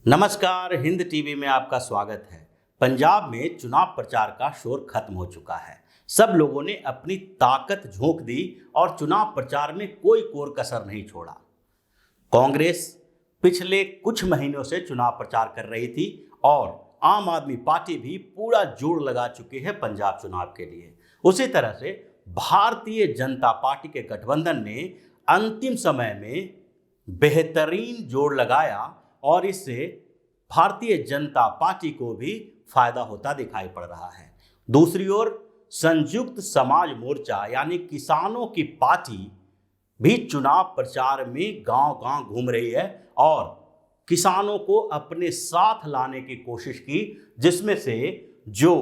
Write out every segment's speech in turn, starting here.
नमस्कार, हिंद टीवी में आपका स्वागत है। पंजाब में चुनाव प्रचार का शोर खत्म हो चुका है। सब लोगों ने अपनी ताकत झोंक दी और चुनाव प्रचार में कोई कोर कसर नहीं छोड़ा। कांग्रेस पिछले कुछ महीनों से चुनाव प्रचार कर रही थी और आम आदमी पार्टी भी पूरा जोर लगा चुकी है पंजाब चुनाव के लिए। उसी तरह से भारतीय जनता पार्टी के गठबंधन ने अंतिम समय में बेहतरीन जोर लगाया और इससे भारतीय जनता पार्टी को भी फायदा होता दिखाई पड़ रहा है। दूसरी ओर संयुक्त समाज मोर्चा यानी किसानों की पार्टी भी चुनाव प्रचार में गांव-गांव घूम रही है और किसानों को अपने साथ लाने की कोशिश की, जिसमें से जो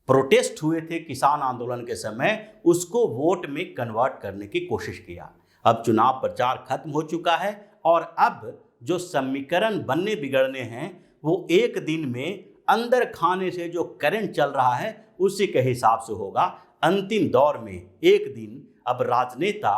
प्रोटेस्ट हुए थे किसान आंदोलन के समय उसको वोट में कन्वर्ट करने की कोशिश किया। अब चुनाव प्रचार खत्म हो चुका है और अब जो समीकरण बनने बिगड़ने हैं वो एक दिन में अंदर खाने से जो करंट चल रहा है उसी के हिसाब से होगा। अंतिम दौर में एक दिन अब राजनेता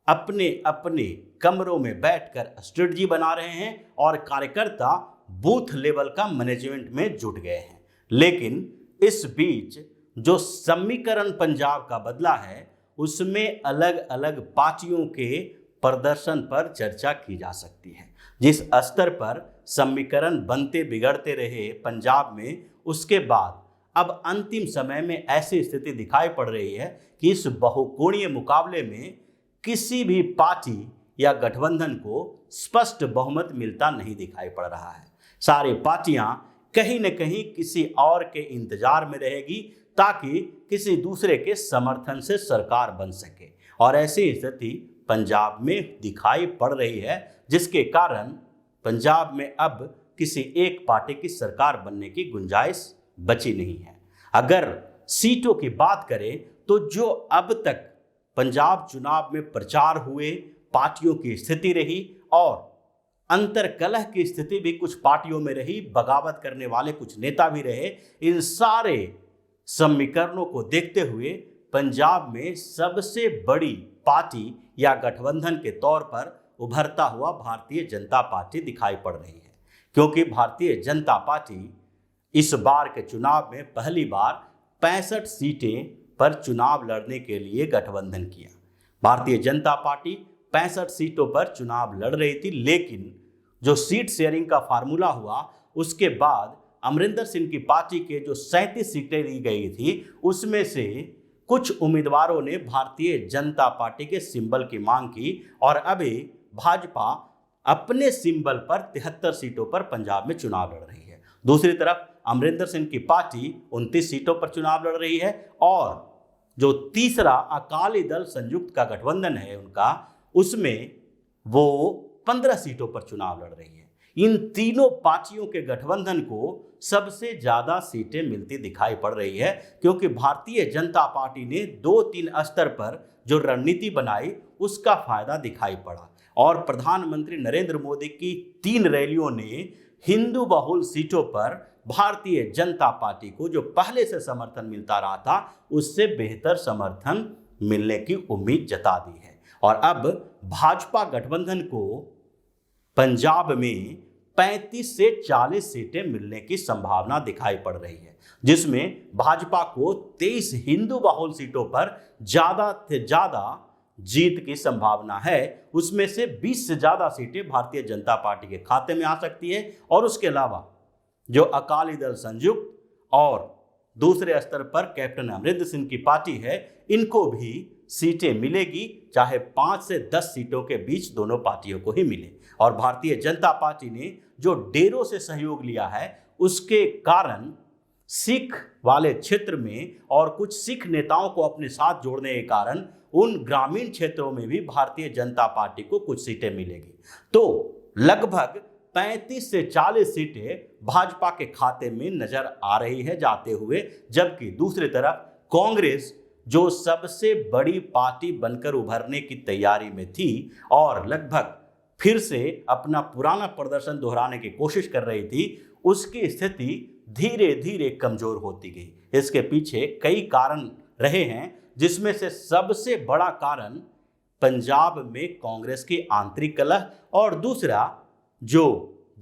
अपने अपने कमरों में बैठकर स्ट्रेटजी बना रहे हैं और कार्यकर्ता बूथ लेवल का मैनेजमेंट में जुट गए हैं। लेकिन इस बीच जो समीकरण पंजाब का बदला है उसमें अलग अलग पार्टियों के प्रदर्शन पर चर्चा की जा सकती है। जिस स्तर पर समीकरण बनते बिगड़ते रहे पंजाब में, उसके बाद अब अंतिम समय में ऐसी स्थिति दिखाई पड़ रही है कि इस बहुकोणीय मुकाबले में किसी भी पार्टी या गठबंधन को स्पष्ट बहुमत मिलता नहीं दिखाई पड़ रहा है। सारी पार्टियां कहीं न कहीं किसी और के इंतजार में रहेगी ताकि किसी दूसरे के समर्थन से सरकार बन सके, और ऐसी स्थिति पंजाब में दिखाई पड़ रही है, जिसके कारण पंजाब में अब किसी एक पार्टी की सरकार बनने की गुंजाइश बची नहीं है। अगर सीटों की बात करें तो जो अब तक पंजाब चुनाव में प्रचार हुए पार्टियों की स्थिति रही और अंतरकलह की स्थिति भी कुछ पार्टियों में रही, बगावत करने वाले कुछ नेता भी रहे, इन सारे समीकरणों को देखते हुए पंजाब में सबसे बड़ी पार्टी या गठबंधन के तौर पर उभरता हुआ भारतीय जनता पार्टी दिखाई पड़ रही है, क्योंकि भारतीय जनता पार्टी इस बार के चुनाव में पहली बार 65 सीटें पर चुनाव लड़ने के लिए गठबंधन किया। भारतीय जनता पार्टी 65 सीटों पर चुनाव लड़ रही थी, लेकिन जो सीट शेयरिंग का फार्मूला हुआ उसके बाद अमरिंदर सिंह की पार्टी के जो 37 सीटें दी गई थी उसमें से कुछ उम्मीदवारों ने भारतीय जनता पार्टी के सिंबल की मांग की और अभी भाजपा अपने सिंबल पर 73 सीटों पर पंजाब में चुनाव लड़ रही है। दूसरी तरफ अमरिंदर सिंह की पार्टी 29 सीटों पर चुनाव लड़ रही है और जो तीसरा अकाली दल संयुक्त का गठबंधन है उनका, उसमें वो 15 सीटों पर चुनाव लड़ रही है। इन तीनों पार्टियों के गठबंधन को सबसे ज्यादा सीटें मिलती दिखाई पड़ रही है, क्योंकि भारतीय जनता पार्टी ने 2-3 स्तर पर जो रणनीति बनाई उसका फायदा दिखाई पड़ा और प्रधानमंत्री नरेंद्र मोदी की 3 रैलियों ने हिंदू बहुल सीटों पर भारतीय जनता पार्टी को जो पहले से समर्थन मिलता रहा था उससे बेहतर समर्थन मिलने की उम्मीद जता दी है। और अब भाजपा गठबंधन को पंजाब में 35 से 40 सीटें मिलने की संभावना दिखाई पड़ रही है, जिसमें भाजपा को 23 हिंदू बहुल सीटों पर ज्यादा से ज्यादा जीत की संभावना है। उसमें से 20 से ज्यादा सीटें भारतीय जनता पार्टी के खाते में आ सकती है और उसके अलावा जो अकाली दल संयुक्त और दूसरे स्तर पर कैप्टन अमरिंदर सिंह की पार्टी है, इनको भी सीटें मिलेगी, चाहे 5 से 10 सीटों के बीच दोनों पार्टियों को ही मिले। और भारतीय जनता पार्टी ने जो डेरों से सहयोग लिया है उसके कारण सिख वाले क्षेत्र में और कुछ सिख नेताओं को अपने साथ जोड़ने के कारण उन ग्रामीण क्षेत्रों में भी भारतीय जनता पार्टी को कुछ सीटें मिलेगी। तो लगभग 35 से 40 सीटें भाजपा के खाते में नजर आ रही है जाते हुए, जबकि दूसरी तरफ कांग्रेस जो सबसे बड़ी पार्टी बनकर उभरने की तैयारी में थी और लगभग फिर से अपना पुराना प्रदर्शन दोहराने की कोशिश कर रही थी, उसकी स्थिति धीरे धीरे कमजोर होती गई। इसके पीछे कई कारण रहे हैं, जिसमें से सबसे बड़ा कारण पंजाब में कांग्रेस की आंतरिक कलह और दूसरा जो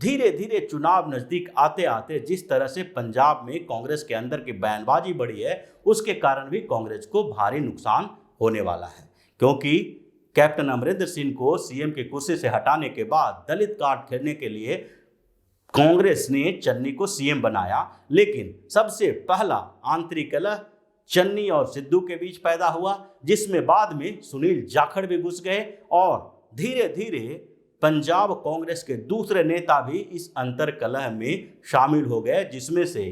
धीरे धीरे चुनाव नजदीक आते आते जिस तरह से पंजाब में कांग्रेस के अंदर की बयानबाजी बढ़ी है, उसके कारण भी कांग्रेस को भारी नुकसान होने वाला है। क्योंकि कैप्टन अमरिंदर सिंह को सीएम की कुर्सी से हटाने के बाद दलित कार्ड खेलने के लिए कांग्रेस ने चन्नी को सीएम बनाया, लेकिन सबसे पहला आंतरिक कलह चन्नी और सिद्धू के बीच पैदा हुआ, जिसमें बाद में सुनील जाखड़ भी घुस गए और धीरे धीरे पंजाब कांग्रेस के दूसरे नेता भी इस अंतर कलह में शामिल हो गए, जिसमें से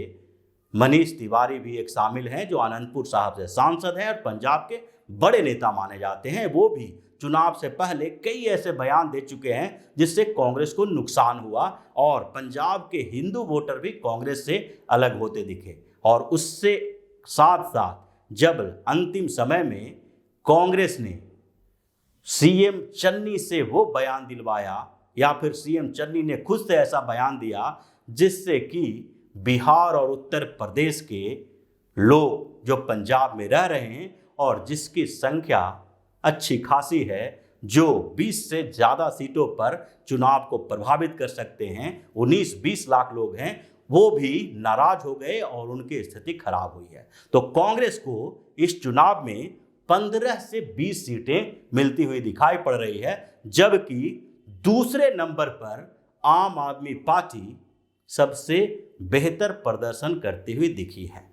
मनीष तिवारी भी एक शामिल हैं जो आनंदपुर साहब से सांसद हैं और पंजाब के बड़े नेता माने जाते हैं। वो भी चुनाव से पहले कई ऐसे बयान दे चुके हैं जिससे कांग्रेस को नुकसान हुआ और पंजाब के हिंदू वोटर भी कांग्रेस से अलग होते दिखे। और उससे साथ साथ जब अंतिम समय में कांग्रेस ने सीएम चन्नी से वो बयान दिलवाया या फिर सीएम चन्नी ने खुद से ऐसा बयान दिया जिससे कि बिहार और उत्तर प्रदेश के लोग जो पंजाब में रह रहे हैं और जिसकी संख्या अच्छी खासी है, जो 20 से ज़्यादा सीटों पर चुनाव को प्रभावित कर सकते हैं, 19-20 लाख लोग हैं, वो भी नाराज हो गए और उनकी स्थिति खराब हुई है। तो कांग्रेस को इस चुनाव में 15 से 20 सीटें मिलती हुई दिखाई पड़ रही है, जबकि दूसरे नंबर पर आम आदमी पार्टी सबसे बेहतर प्रदर्शन करती हुई दिखी है।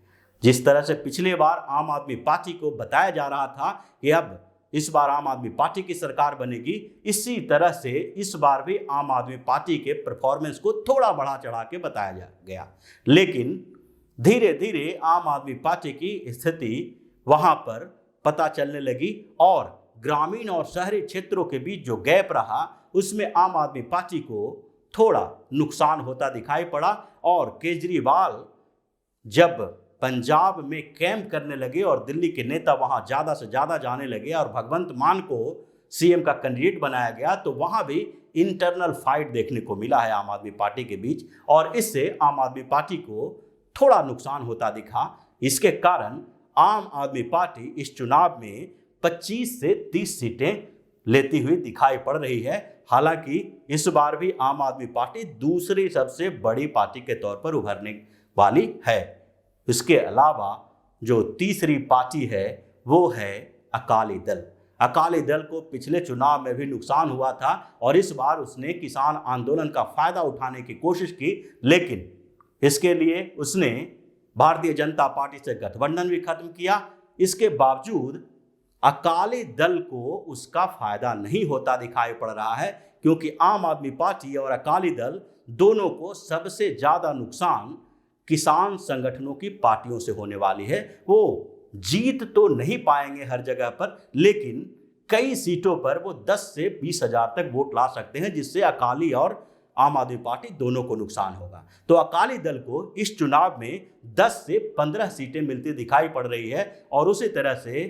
जिस तरह से पिछले बार आम आदमी पार्टी को बताया जा रहा था कि अब इस बार आम आदमी पार्टी की सरकार बनेगी, इसी तरह से इस बार भी आम आदमी पार्टी के परफॉर्मेंस को थोड़ा बढ़ा चढ़ा के बताया गया, लेकिन धीरे धीरे आम आदमी पार्टी की स्थिति वहां पर पता चलने लगी और ग्रामीण और शहरी क्षेत्रों के बीच जो गैप रहा उसमें आम आदमी पार्टी को थोड़ा नुकसान होता दिखाई पड़ा। और केजरीवाल जब पंजाब में कैंप करने लगे और दिल्ली के नेता वहां ज़्यादा से ज़्यादा जाने लगे और भगवंत मान को सीएम का कैंडिडेट बनाया गया, तो वहां भी इंटरनल फाइट देखने को मिला है आम आदमी पार्टी के बीच और इससे आम आदमी पार्टी को थोड़ा नुकसान होता दिखा। इसके कारण आम आदमी पार्टी इस चुनाव में 25 से 30 सीटें लेती हुई दिखाई पड़ रही है। हालांकि इस बार भी आम आदमी पार्टी दूसरी सबसे बड़ी पार्टी के तौर पर उभरने वाली है। इसके अलावा जो तीसरी पार्टी है वो है अकाली दल। अकाली दल को पिछले चुनाव में भी नुकसान हुआ था और इस बार उसने किसान आंदोलन का फायदा उठाने की कोशिश की, लेकिन इसके लिए उसने भारतीय जनता पार्टी से गठबंधन भी खत्म किया। इसके बावजूद अकाली दल को उसका फायदा नहीं होता दिखाई पड़ रहा है, क्योंकि आम आदमी पार्टी और अकाली दल दोनों को सबसे ज्यादा नुकसान किसान संगठनों की पार्टियों से होने वाली है। वो जीत तो नहीं पाएंगे हर जगह पर, लेकिन कई सीटों पर वो 10 से 20 हजार तक वोट ला सकते हैं, जिससे अकाली और आम आदमी पार्टी दोनों को नुकसान होगा। तो अकाली दल को इस चुनाव में 10 से 15 सीटें मिलती दिखाई पड़ रही है और उसी तरह से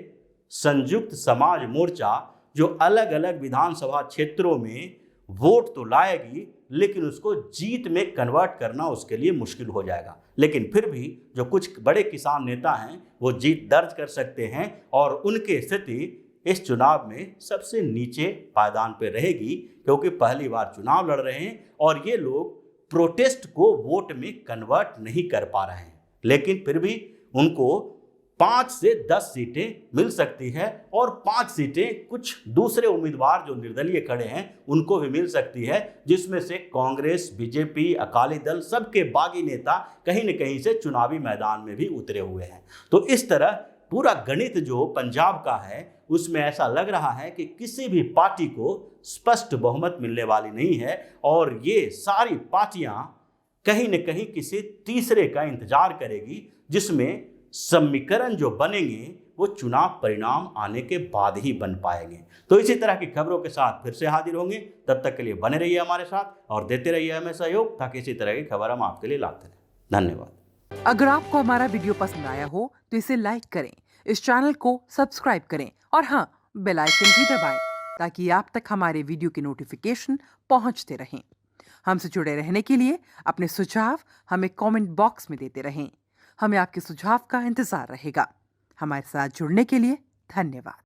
संयुक्त समाज मोर्चा जो अलग अलग विधानसभा क्षेत्रों में वोट तो लाएगी, लेकिन उसको जीत में कन्वर्ट करना उसके लिए मुश्किल हो जाएगा। लेकिन फिर भी जो कुछ बड़े किसान नेता हैं वो जीत दर्ज कर सकते हैं और उनकी स्थिति इस चुनाव में सबसे नीचे पायदान पर रहेगी, क्योंकि पहली बार चुनाव लड़ रहे हैं और ये लोग प्रोटेस्ट को वोट में कन्वर्ट नहीं कर पा रहे हैं। लेकिन फिर भी उनको 5 से 10 सीटें मिल सकती है और 5 सीटें कुछ दूसरे उम्मीदवार जो निर्दलीय खड़े हैं उनको भी मिल सकती है, जिसमें से कांग्रेस, बीजेपी, अकाली दल सबके बागी नेता कहीं न कहीं से चुनावी मैदान में भी उतरे हुए हैं। तो इस तरह पूरा गणित जो पंजाब का है उसमें ऐसा लग रहा है कि किसी भी पार्टी को स्पष्ट बहुमत मिलने वाली नहीं है और ये सारी पार्टियां कहीं न कहीं किसी तीसरे का इंतजार करेगी, जिसमें समीकरण जो बनेंगे वो चुनाव परिणाम आने के बाद ही बन पाएंगे। तो इसी तरह की खबरों के साथ फिर से हाजिर होंगे, तब तक के लिए बने रहिए हमारे साथ और देते रहिए हमें सहयोग, ताकि इसी तरह की खबर हम आपके लिए लाते रहें। धन्यवाद। अगर आपको हमारा वीडियो पसंद आया हो तो इसे लाइक करें, इस चैनल को सब्सक्राइब करें और हाँ, बेल आइकन भी दबाएं ताकि आप तक हमारे वीडियो की नोटिफिकेशन पहुंचते रहें। हमसे जुड़े रहने के लिए अपने सुझाव हमें कमेंट बॉक्स में देते रहें। हमें आपके सुझाव का इंतजार रहेगा। हमारे साथ जुड़ने के लिए धन्यवाद।